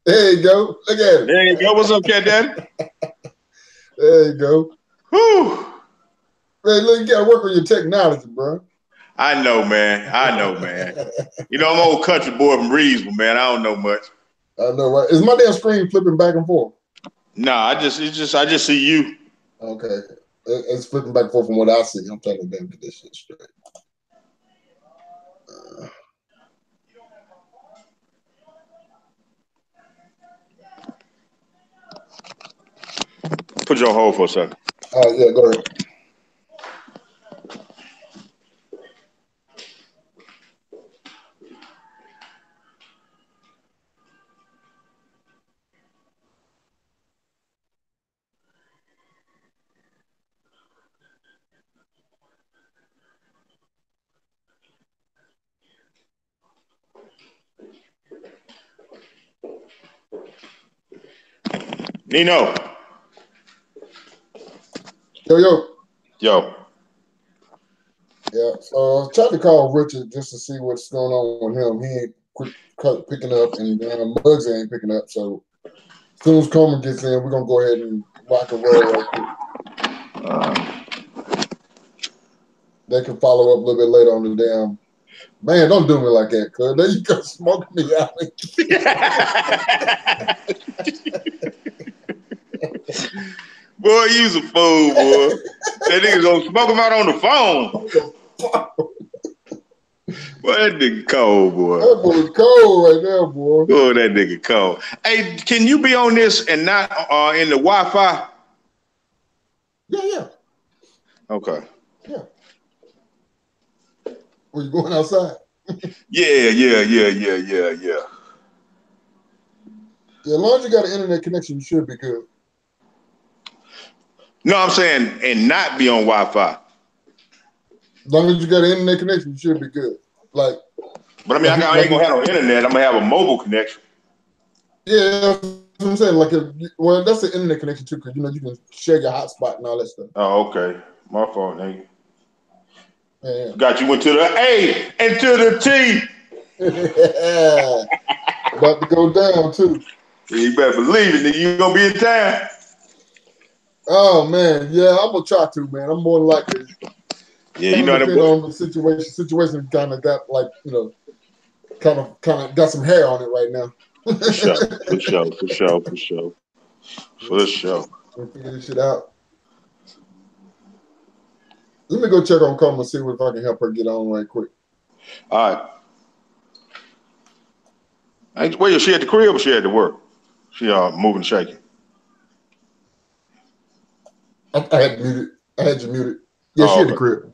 There you go. Look at it. There you go. What's up, Cat Daddy? There you go. Whew. Man, look, you gotta work on your technology, bro. I know, man. I know, man. You know, I'm an old country boy from Reedsville, man. I don't know much. I know, right? Is my damn screen flipping back and forth? Nah, I just see you. Okay. It's flipping back and forth from what I see. I'm trying to damn get this shit straight. Put you on hold for a second. All right, yeah, go ahead. Nino. Yo. Yo. Yeah, so I tried to call Richard just to see what's going on with him. He ain't picking up, and Muggsy ain't picking up. So as soon as Coleman gets in, we're gonna go ahead and rock and roll right quick. They can follow up a little bit later on the damn. Man, don't do me like that, cuz. There you go, smoking me out. Boy, you's a fool, boy. That nigga gonna smoke him out on the phone. Boy, that nigga cold, boy. That boy cold right now, boy. Boy, that nigga cold. Hey, can you be on this and not in the Wi-Fi? Yeah. Okay. Yeah. Were you going outside? Yeah. Yeah, as long as you got an internet connection, you should be good. No, I'm saying and not be on Wi-Fi. As long as you got an internet connection, you should be good. Like, but I mean, I ain't gonna have no internet. I'm gonna have a mobile connection. Yeah, that's what I'm saying. Like, well, that's the internet connection too, because you can share your hotspot and all that stuff. Oh, okay. My fault, nigga. Yeah. Got you into the A and to the T. About to go down too. You better believe it, nigga. You gonna be in town. Oh man, yeah, I'm gonna try to, man. I'm more than likely. Yeah, you know depending on the situation. Situation kind of got like kind of got some hair on it right now. For sure. We'll figure this shit out. Let me go check on Carmen and see if I can help her get on right quick. All right. Wait, she at the crib or she at the work? She moving and shaking. I had muted. I had you muted. Yeah, she at the crib.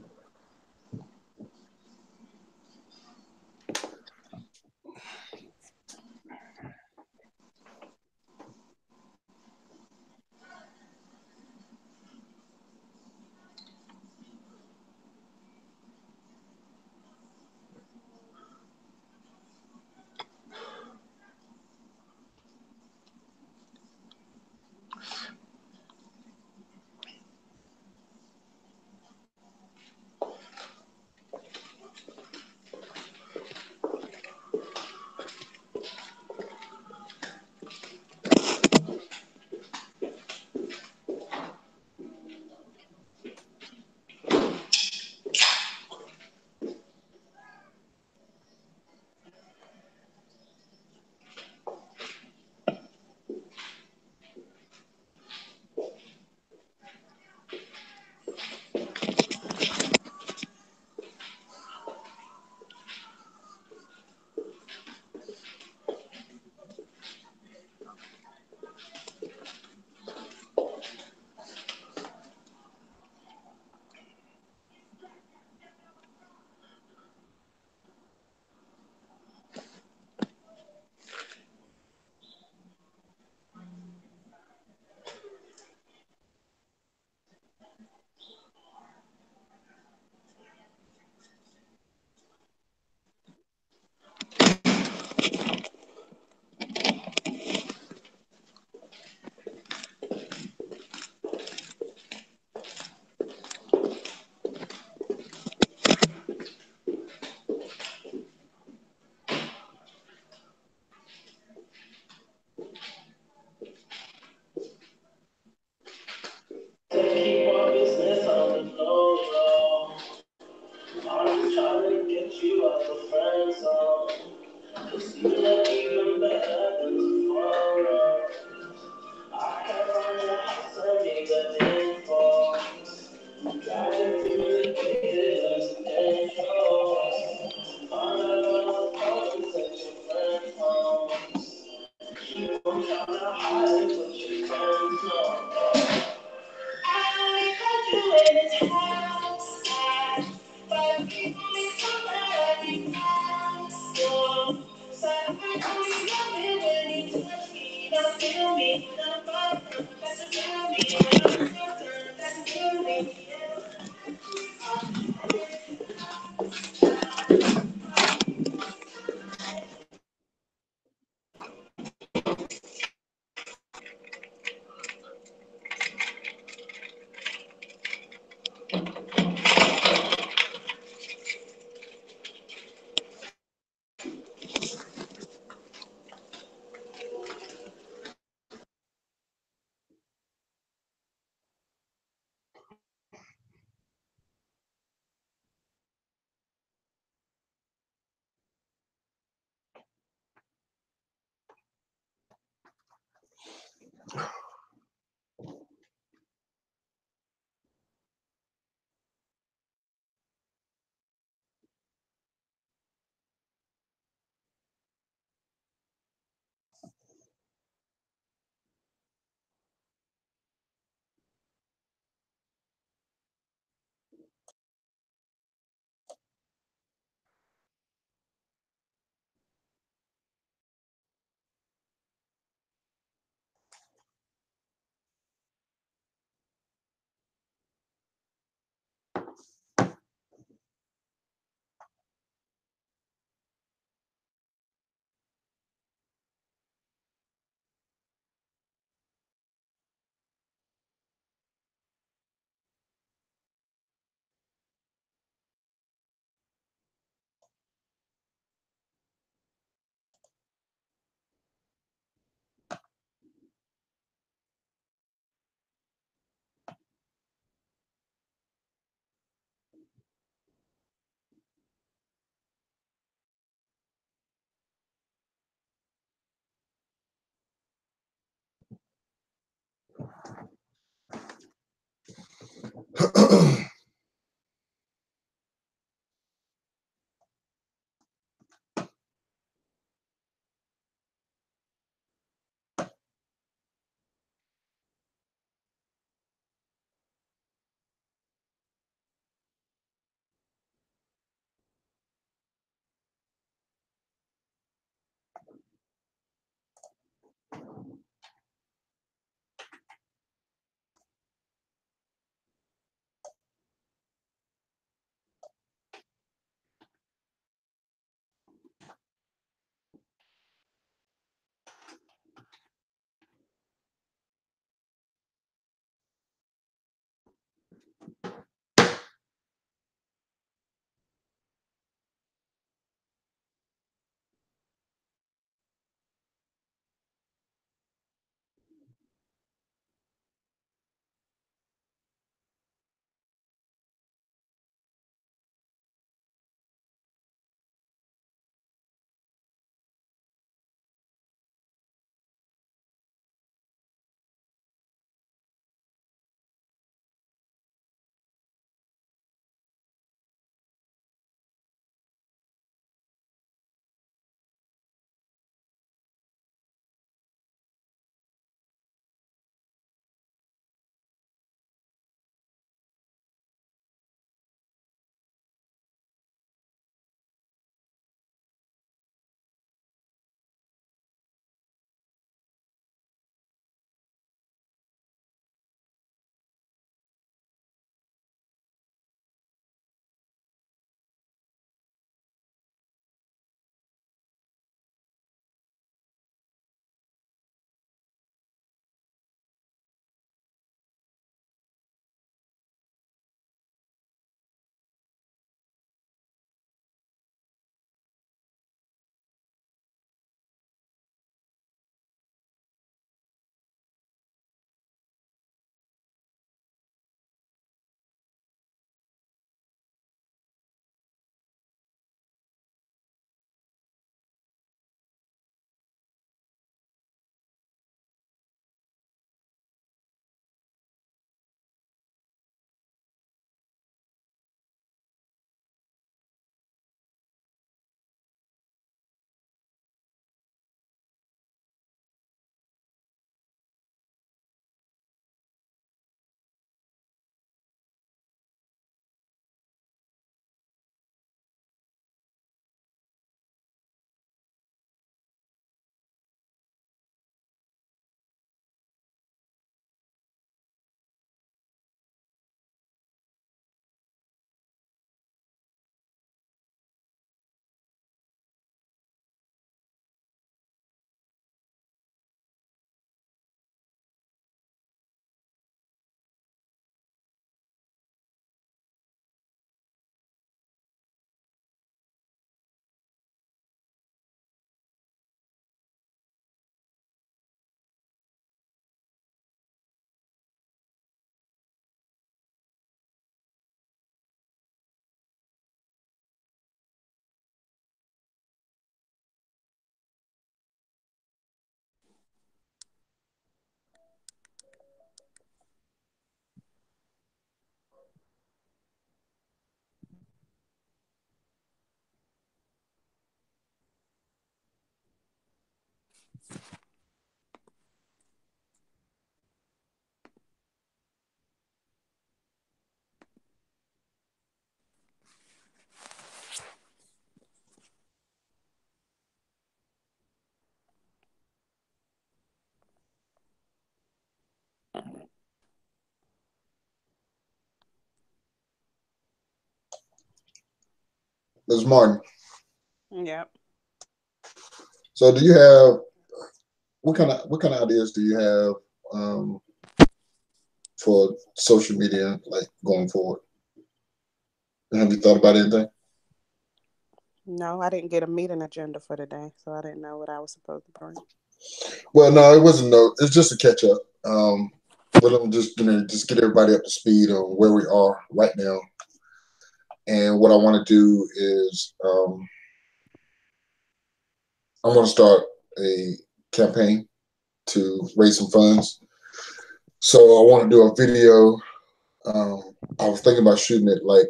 Ms. Martin. Yep. So do you have what kind of ideas do you have for social media, like going forward? Have you thought about anything? No, I didn't get a meeting agenda for today, so I didn't know what I was supposed to bring. Well, no, it wasn't. No, it's just a catch up. But I'm just gonna just get everybody up to speed on where we are right now. And what I want to do is I want to start a campaign to raise some funds. So I want to do a video. I was thinking about shooting it like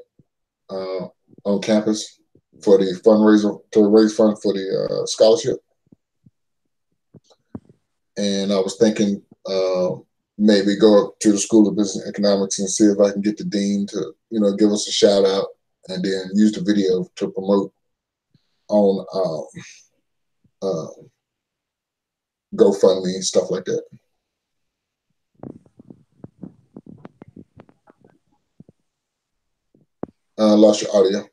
uh, on campus for the fundraiser to raise funds for the scholarship. And I was thinking maybe go up to the School of Business and Economics and see if I can get the dean to, give us a shout out, and then use the video to promote on uh, GoFundMe and stuff like that. Lost your audio.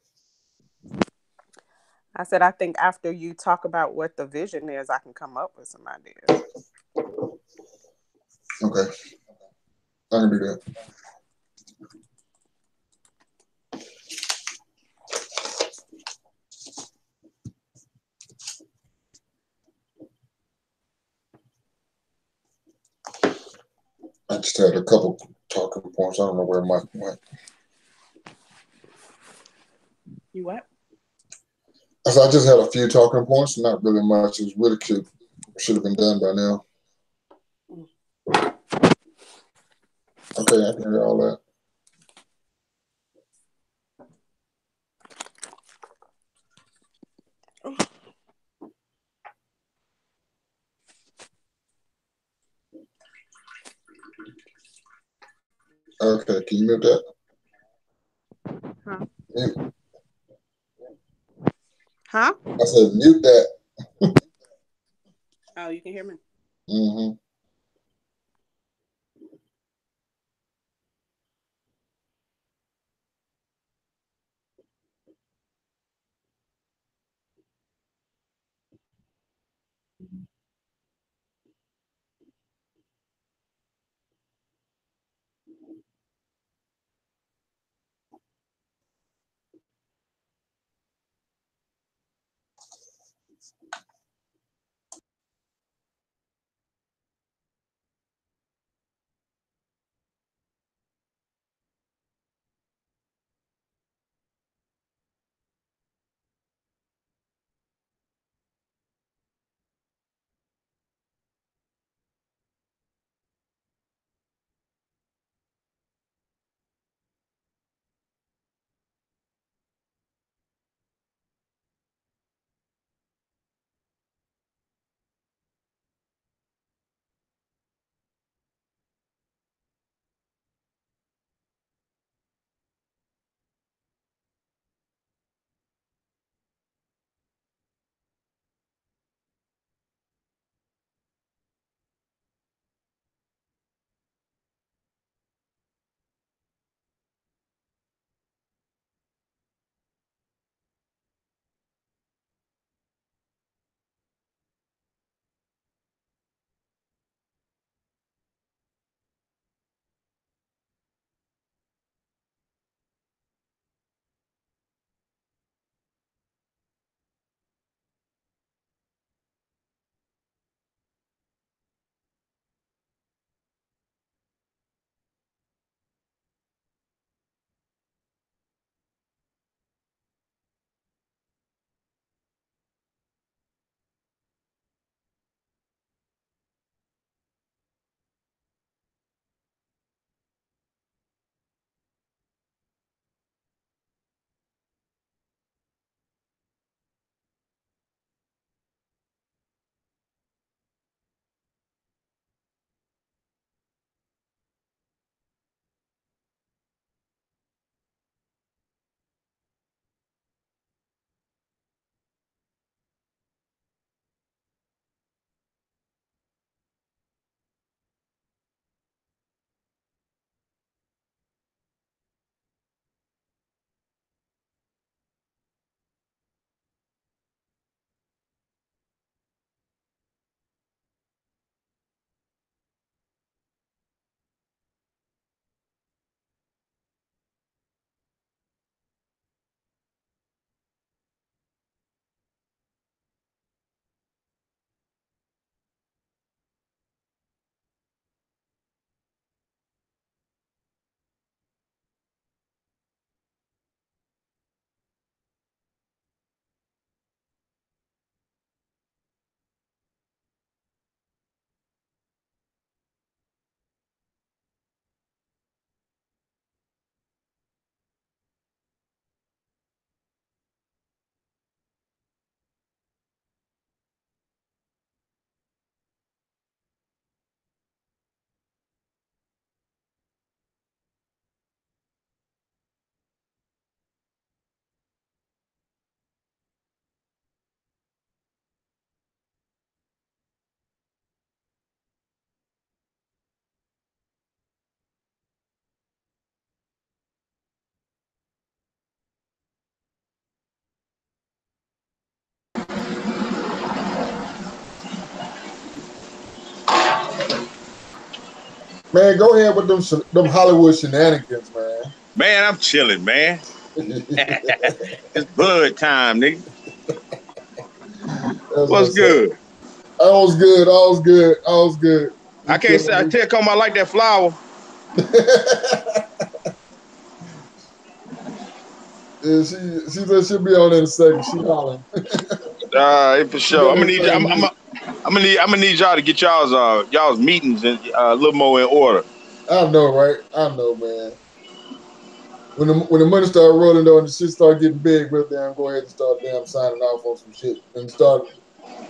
I said, I think after you talk about what the vision is, I can come up with some ideas. Okay, I can do that. I just had a couple talking points. I don't know where Mike went. You what? So I just had a few talking points, not really much. It was really cute. Should have been done by now. Okay, I can hear all that. Okay, can you mute that? Huh? Mute. Huh? I said mute that. Oh, you can hear me? Mm-hmm. Man, go ahead with them Hollywood shenanigans, man. Man, I'm chilling, man. It's bud time, nigga. That's What's what's up. good? All's good. All's good. All's good. I can't say I tell Come I like that flower. Yeah, she said she'll be on in a second. She hollering. For sure. I'm gonna need y'all to get y'all's meetings a little more in order. I know, right? I know, man. When the money start rolling though and the shit start getting big, we'll damn go ahead and start damn signing off on some shit and start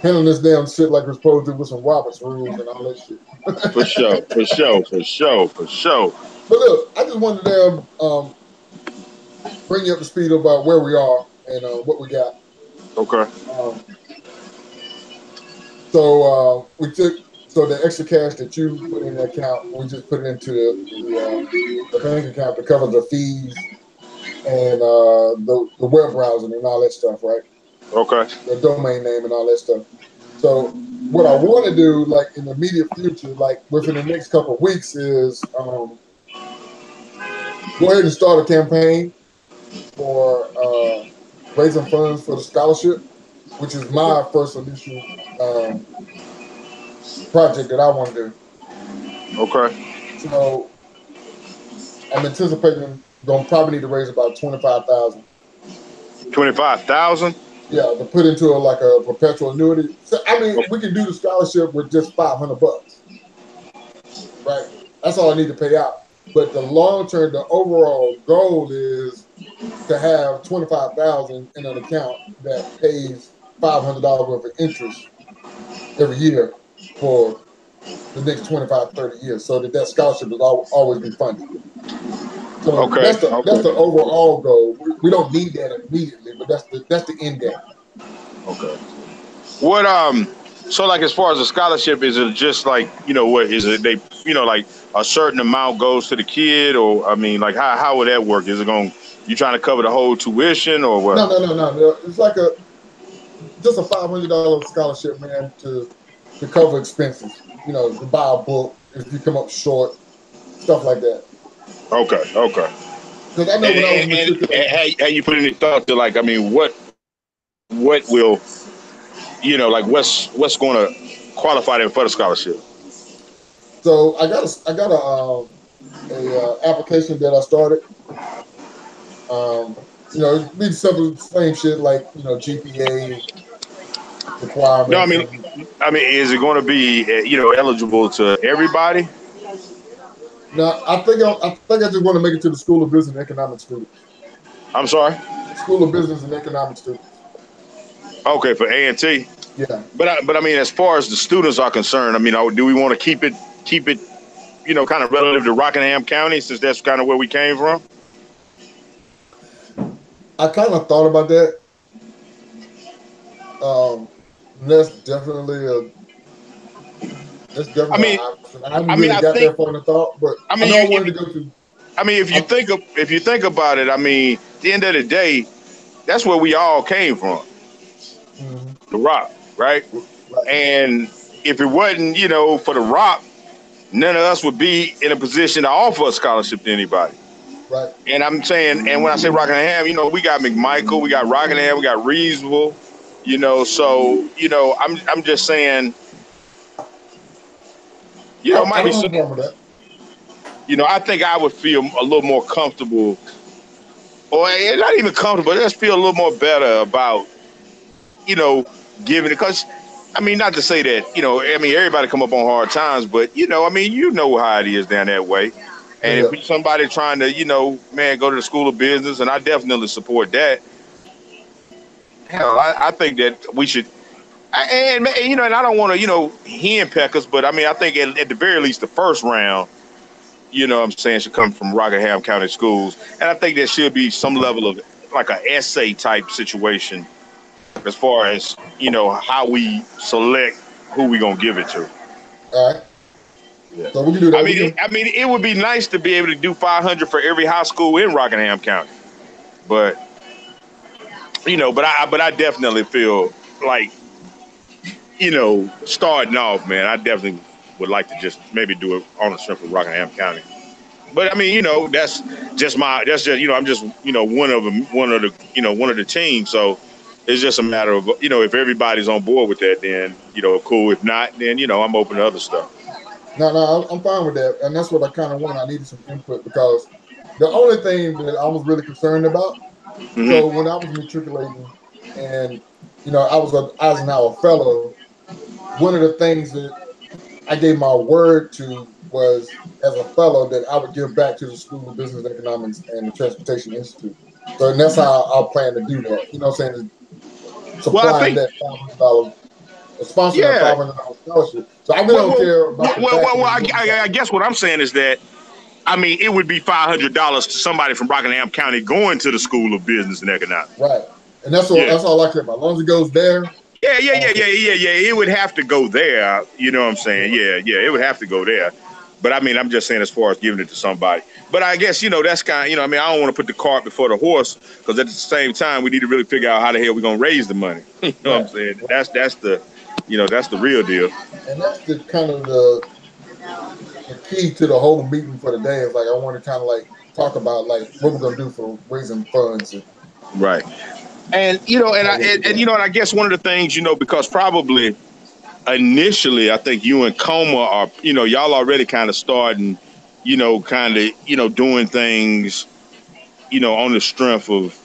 handling this damn shit like we're supposed to with some Robert's rules and all that shit. For sure. But look, I just wanted to bring you up to speed about where we are and what we got. Okay. So we took the extra cash that you put in the account, we just put it into the bank account to cover the fees and the web browsing and all that stuff, right? Okay. The domain name and all that stuff. So what I want to do, like in the immediate future, like within the next couple of weeks, is go ahead and start a campaign for raising funds for the scholarship, which is my first initial project that I want to do. Okay. So I'm anticipating going to probably need to raise about 25,000. 25,000. Yeah, to put into like a perpetual annuity. So I mean, we can do the scholarship with just $500, right? That's all I need to pay out. But the long term, the overall goal is to have 25,000 in an account that pays $500 worth of interest every year for the next 25, 30 years, so that scholarship will always be funded. So that's the overall goal. We don't need that immediately, but that's the end game. Okay. What so like as far as the scholarship, is it just like, what is it, they like a certain amount goes to the kid, or I mean, like how would that work? Is it going, you trying to cover the whole tuition or what? No. It's like just a $500 scholarship, man, to cover expenses. To buy a book if you come up short, stuff like that. Okay. Because I know when I was matriculating, Have you put any thought to, like, I mean, what will, like what's going to qualify them for the scholarship? so I got a application that I started. It'd be simple, same shit like GPA No, requirements and. I mean, is it going to be eligible to everybody? Now, I just want to make it to the School of Business and Economics students. I'm sorry. School of Business and Economics students. Okay, for A&T. Yeah. But I mean, as far as the students are concerned, I mean, do we want to keep it, kind of relative to Rockingham County, since that's kind of where we came from? I kind of thought about that. That's definitely I mean, an option. I haven't really got that far in the thought, but I know I wanted to go to. I mean, if you think about it, I mean, at the end of the day, that's where we all came from, the Rock, right? Right. And if it wasn't, for the Rock, none of us would be in a position to offer a scholarship to anybody. Right. And I'm saying, and when I say Rockingham, we got McMichael, we got Rockingham, we got Reasonable, so I'm just saying, might be some, I think I would feel a little more comfortable, or not even comfortable, just feel a little more better about, giving it, because I mean, not to say that, I mean, everybody come up on hard times, but I mean, how it is down that way. And if somebody trying to, man, go to the School of Business, and I definitely support that. Hell, I think that we should, and and I don't want to, henpeck us, but I mean, I think at the very least, the first round, what I'm saying, should come from Rockingham County Schools, and I think there should be some level of like an essay type situation as far as how we select who we gonna give it to. All right. Yeah. So we can do that. I mean, it would be nice to be able to do 500 for every high school in Rockingham County, but but I definitely feel like starting off, man. I definitely would like to just maybe do it on the strength of Rockingham County. But I mean, that's just I'm just one of them, one of the teams. So it's just a matter of if everybody's on board with that, then cool. If not, then I'm open to other stuff. No, I'm fine with that, and that's what I kind of want. I needed some input because the only thing that I was really concerned about. Mm-hmm. So when I was matriculating, and I was an Eisenhower Fellow, one of the things that I gave my word to was, as a fellow, that I would give back to the School of Business Economics and the Transportation Institute. So, and that's how I plan to do that. You know what I'm saying? Well, I Supplying think, that $500, sponsoring that yeah. $500 scholarship. So I really don't care about the back end. I guess what I'm saying is that, I mean, it would be $500 to somebody from Rockingham County going to the School of Business and Economics. Right. And that's all I care about. As long as it goes there. Yeah. It would have to go there. You know what I'm saying? Yeah. It would have to go there. But I mean, I'm just saying as far as giving it to somebody. But I guess, that's kind of, I mean, I don't want to put the cart before the horse, because at the same time, we need to really figure out how the hell we're going to raise the money. You know what I'm saying? That's the, that's the real deal. And that's the kind of the key to the whole meeting for the day. Is like, I want to kind of like talk about like what we're going to do for raising funds. Right. And, I guess one of the things, because probably initially, I think you and Coma are, y'all already kind of starting, doing things, on the strength of,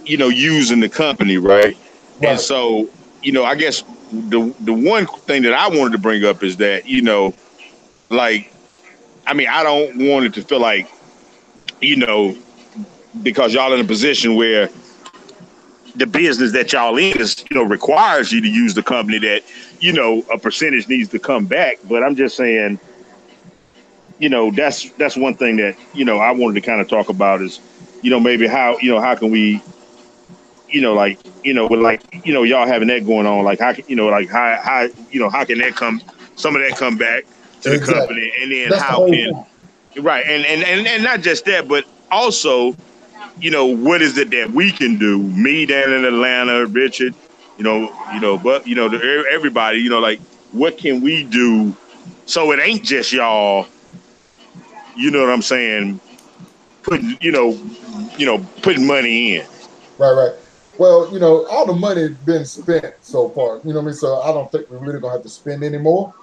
using the company, right? And so, I guess the one thing that I wanted to bring up is that, like, I mean, I don't want it to feel like, because y'all in a position where the business that y'all in is, requires you to use the company, that, a percentage needs to come back. But I'm just saying, that's one thing that, I wanted to kind of talk about is, maybe how can we, with like, y'all having that going on, like how, like how can that some of that come back to the company, and then that's how can, right. And not just that, but also, what is it that we can do? Me down in Atlanta, Richard, but everybody, like, what can we do so it ain't just y'all, you know what I'm saying, putting, putting money in. Right. Well, all the money been spent so far. You know what I mean? So I don't think we're really gonna have to spend anymore.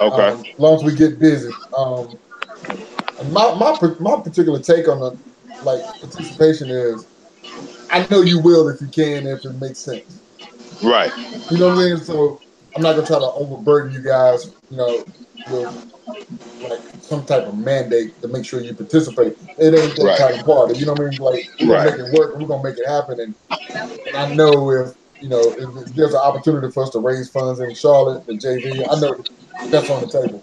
Okay. As long as we get busy. And my particular take on the participation is, I know you will if you can, if it makes sense. Right. You know what I'm saying? So I'm not gonna try to overburden you guys, with like some type of mandate to make sure you participate. It ain't that kind of party. You know what I mean? Like, we're gonna make it work, and we're gonna make it happen. And I know if there's an opportunity for us to raise funds in Charlotte, the JV, I know that's on the table.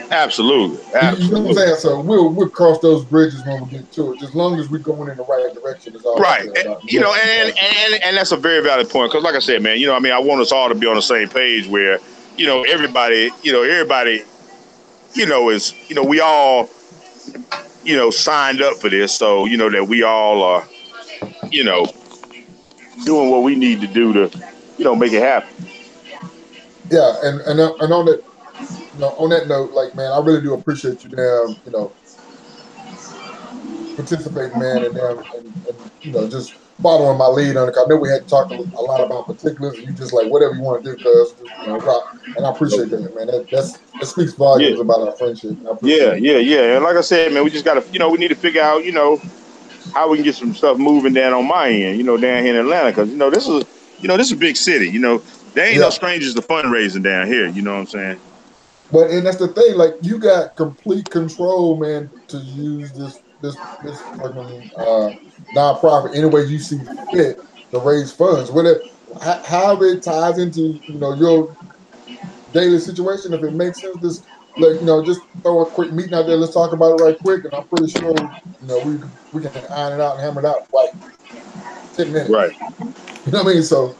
Absolutely. You know what I'm saying? So we'll cross those bridges when we get to it. Just as long as we're going in the right direction is all I care about. And that's a very valid point, because like I said, man, I mean, I want us all to be on the same page where, everybody, is, we all, signed up for this. So, that we all are, doing what we need to do to, make it happen. Yeah. And on that, on that note, like, man, I really do appreciate you damn, participating, man, and just following my lead on it. I know we had talked a lot about particulars, and you just like, whatever you want to do, cuz, just rock. And I appreciate that, man. That speaks volumes about our friendship. Yeah. And like I said, man, we just gotta, we need to figure out, how we can get some stuff moving down on my end, down here in Atlanta, because this is a big city. There ain't no strangers to fundraising down here. You know what I'm saying? But and that's the thing, like, you got complete control, man, to use this fucking nonprofit any way you see fit to raise funds. Whatever, however it ties into your daily situation, if it makes sense, just just throw a quick meeting out there. Let's talk about it right quick, and I'm pretty sure we can iron it out and hammer it out in like 10 minutes. Right. You know what I mean? So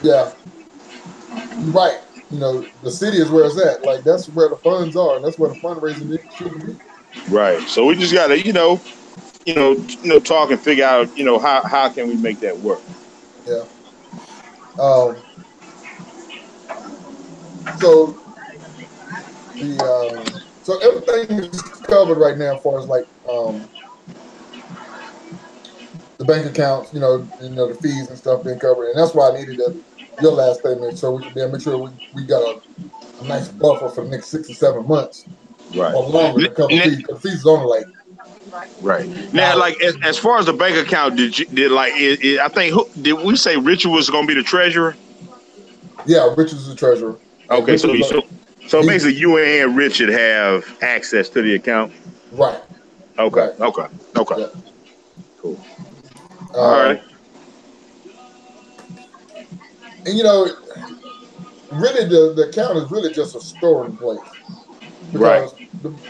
yeah, you're right. The city is where it's at. Like, that's where the funds are, and that's where the fundraising should be. Right. So we just gotta, talk and figure out, how can we make that work. Yeah. So So everything is covered right now as far as like the bank accounts, the fees and stuff being covered, and that's why I needed your last statement so we can be able to make sure we got a nice buffer for the next 6 or 7 months Right. or longer to cover fees because the fees is only like Right now, $1. like as far as the bank account, I think did we say Richard was going to be the treasurer? Yeah, Richard's the treasurer, and Okay, Richard's so he's basically you and Richard have access to the account. right, Okay, right, okay, okay, yeah. cool. All Um, right, and really the account is really just a storing place right. because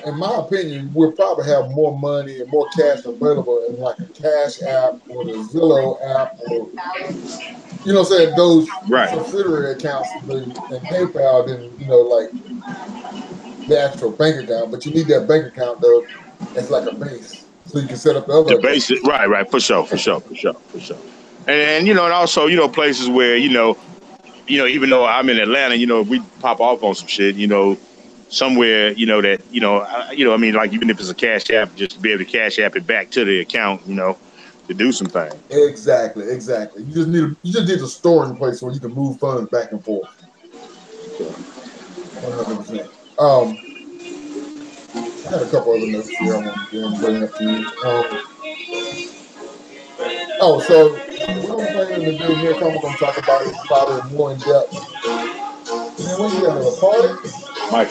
in my opinion, we'll probably have more money and more cash available in like a Cash App or the Zillow app or what I'm saying, those Right. subsidiary accounts than PayPal than like the actual bank account. But you need that bank account though as like a base so you can set up the The other basic, accounts. right, for sure, for sure. And and also places where even though I'm in Atlanta, if we pop off on some shit, somewhere, that I mean, like even if it's a cash app, just to be able to cash app it back to the account, to do some things. Exactly, exactly. You just need a storing place where you can move funds back and forth. 100%. I had a couple other notes here I want to bring up to you. So what I'm planning to do, me and Carmen going to talk about is probably more in depth. Man, what you got at a party? Mike,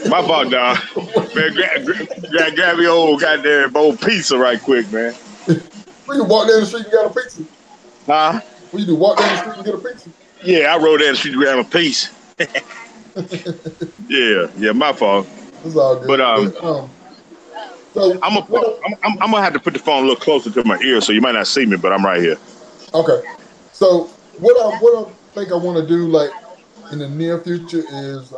my fault, dog. Man, grab your old goddamn bowl pizza right quick, man. We can walk down the street and get a pizza. Huh? We can walk down the street and get a pizza. Yeah, I rode down the street to grab a piece. Yeah, my fault. It's all But good. But so I'm what? I'm gonna have to put the phone a little closer to my ear, so you might not see me, but I'm right here. Okay. So what I think I want to do like in the near future is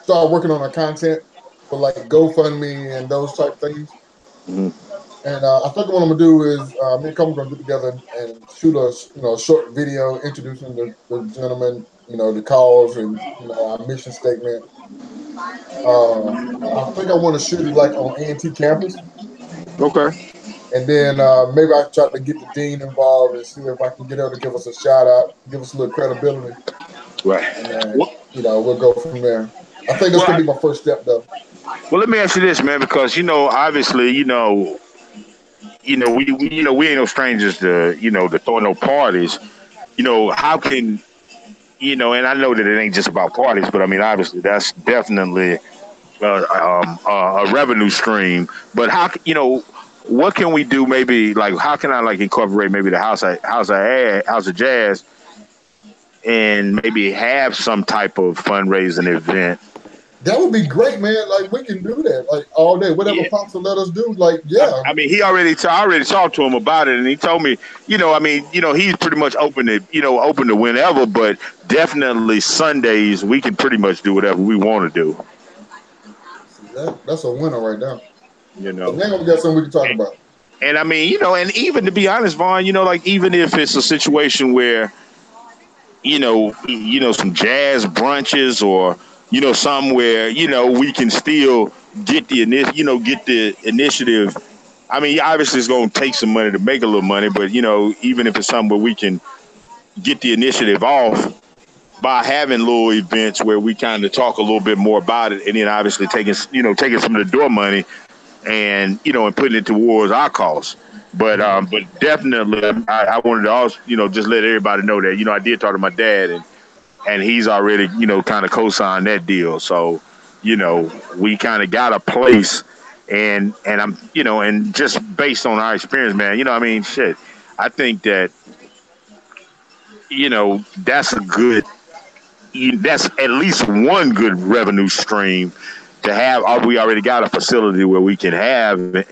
start working on our content for like GoFundMe and those type things. Mm-hmm. And I think what I'm gonna do is me and Coleman gonna get together and shoot a short video introducing the gentleman, the cause and our mission statement. I think I want to shoot it like on A&T campus, Okay. and then maybe I try to get the dean involved and see if I can get her to give us a shout out, give us a little credibility, Right. and then Well, we'll go from there. I think that's well, gonna be my first step though. let me ask you this, man, because obviously, we ain't no strangers to to throwing no parties. How can and I know that it ain't just about parties, but I mean, obviously, that's definitely a revenue stream. But what can we do? Maybe like, how can I like incorporate maybe the house of jazz, and maybe have some type of fundraising event. That would be great, man. Like we can do that, like all day. Whatever Yeah. Pops will let us do, like yeah. I mean, I already talked to him about it, and he told me, I mean, he's pretty much open to whenever, but definitely Sundays we can pretty much do whatever we want to do. See, that's a winner right now. You So know, now we got something we can talk about. and I mean, and even to be honest, Vaughn, like even if it's a situation where some jazz brunches or somewhere we can still get get the initiative. I mean, obviously it's going to take some money to make a little money, but even if it's something where we can get the initiative off by having little events where we kind of talk a little bit more about it, and then obviously taking some of the door money and and putting it towards our costs. But definitely, I wanted to also just let everybody know that I did talk to my dad, and he's already kind of co-signed that deal. So we kind of got a place, and I'm and just based on our experience, man, I mean, shit, I think that that's a good that's at least one good revenue stream to have. We already got a facility where we can have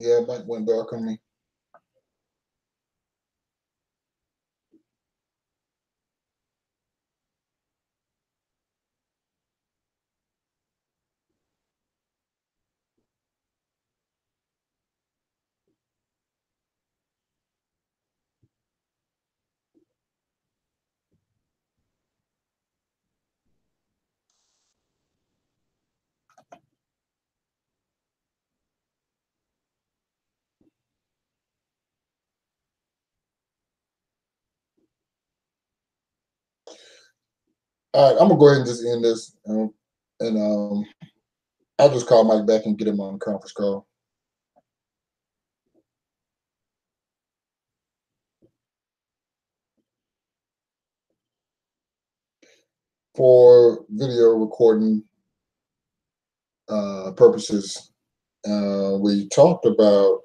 Yeah, it might went dark on me. All right, I'm gonna go ahead and just end this, and I'll just call Mike back and get him on the conference call. For video recording purposes, we talked about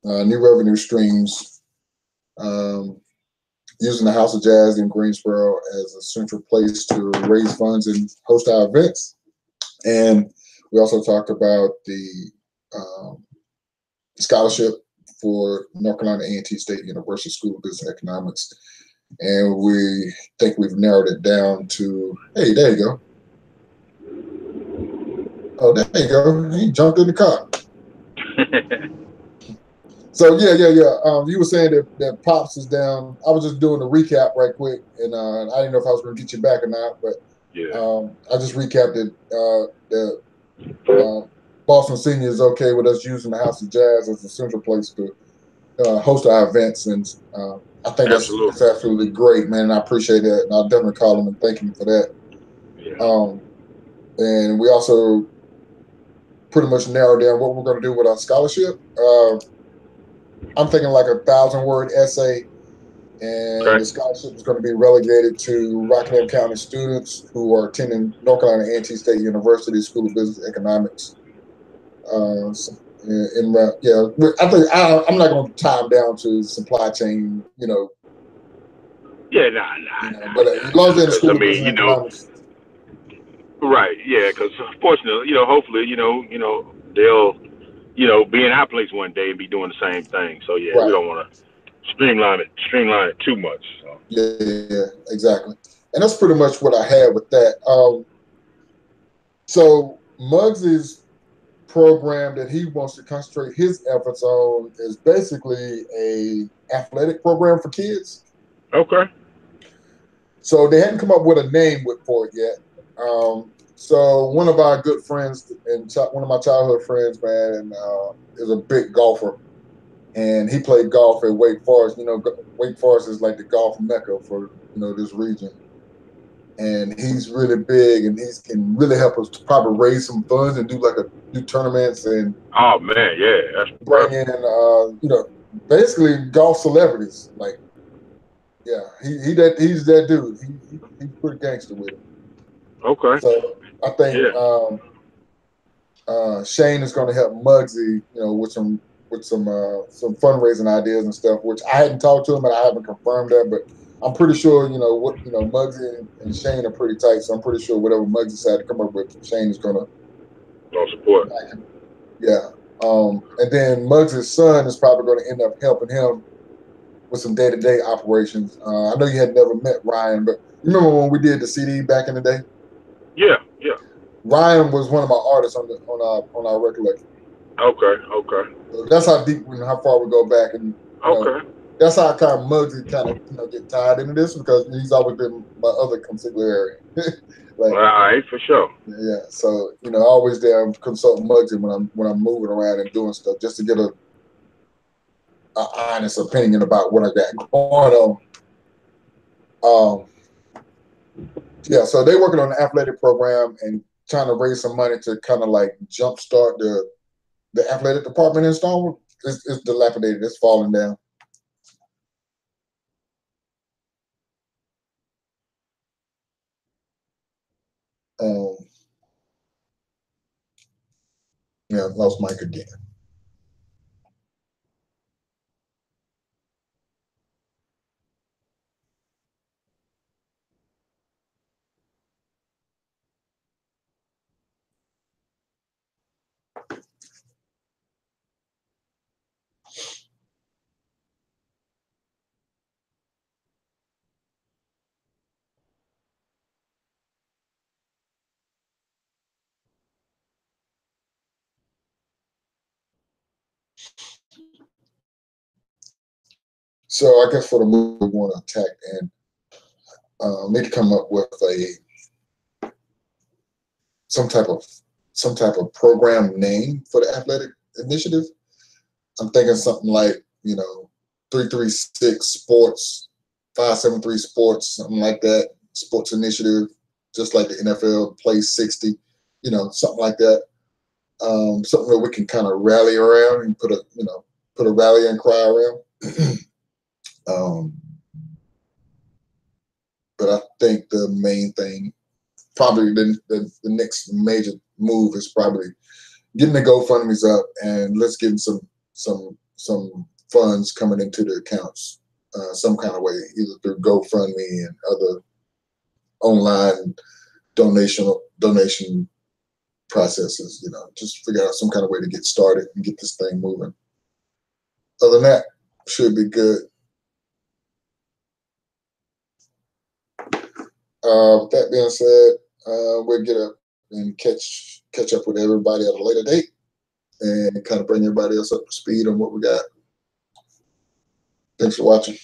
new revenue streams, using the House of Jazz in Greensboro as a central place to raise funds and host our events. And we also talked about the scholarship for North Carolina A&T State University School of Business and Economics. And we think we've narrowed it down to, hey, there you go. Oh, there you go. He jumped in the car. So yeah. You were saying that Pops is down. I was just doing a recap right quick, and I didn't know if I was going to get you back or not, but I just recapped it. The Boston Senior is okay with us using the House of Jazz as a central place to host our events, and I think that's absolutely great, man. And I appreciate that, and I'll definitely call him and thank him for that. Yeah. And we also pretty much narrowed down what we're going to do with our scholarship. I'm thinking like a 1,000-word essay, and the scholarship is going to be relegated to Rockingham County students who are attending North Carolina A&T State University School of Business and Economics. I think I'm not going to tie them down to supply chain, Yeah, nah. But as long as they're in the School of Business and Economics. Right, yeah, because fortunately, hopefully, they'll, be in our place one day and be doing the same thing. So yeah, we don't want to streamline it too much. So. Yeah, exactly. And that's pretty much what I had with that. So Muggs's program that he wants to concentrate his efforts on is basically a athletic program for kids. Okay. So they hadn't come up with a name for it yet. So one of our good friends and one of my childhood friends, man, is a big golfer, and he played golf at Wake Forest. Wake Forest is like the golf mecca for this region, and he's really big, and he can really help us to probably raise some funds and do tournaments and. Oh man, yeah, that's bring in basically golf celebrities. Like, yeah, he's that dude. He's pretty gangster with it. Okay. So I think Shane is going to help Muggsy, with some fundraising ideas and stuff. Which I hadn't talked to him and I haven't confirmed that, but I'm pretty sure Muggsy and Shane are pretty tight. So I'm pretty sure whatever Muggsy decided to come up with, Shane is going to support. Yeah. And then Muggs' son is probably going to end up helping him with some day-to-day operations. I know you had never met Ryan, but you remember when we did the CD back in the day? Yeah. Ryan was one of my artists on our record label. Okay. So that's how deep and how far we go back, and that's how kind of Muggsy get tied into this because he's always been my other consigliere. All right, for sure. Yeah, so I always there consult Muggsy when I'm moving around and doing stuff just to get an honest opinion about what I got going on. Yeah, so they're working on an athletic program and trying to raise some money to kind of like jumpstart the athletic department in Stonewall. It's dilapidated. It's falling down. Yeah, lost Mike again. So I guess for the move we want to attack and maybe come up with some type of program name for the athletic initiative. I'm thinking something like 336 Sports, 573 Sports, something like that. Sports initiative, just like the NFL plays 60, something like that. Something that we can kind of rally around and put a rallying cry around. But I think the main thing, probably the next major move is probably getting the GoFundMe's up and let's get some funds coming into the accounts some kind of way, either through GoFundMe and other online donation processes. Just figure out some kind of way to get started and get this thing moving. Other than that, should be good. With that being said, we'll get up and catch up with everybody at a later date and kind of bring everybody else up to speed on what we got. Thanks for watching.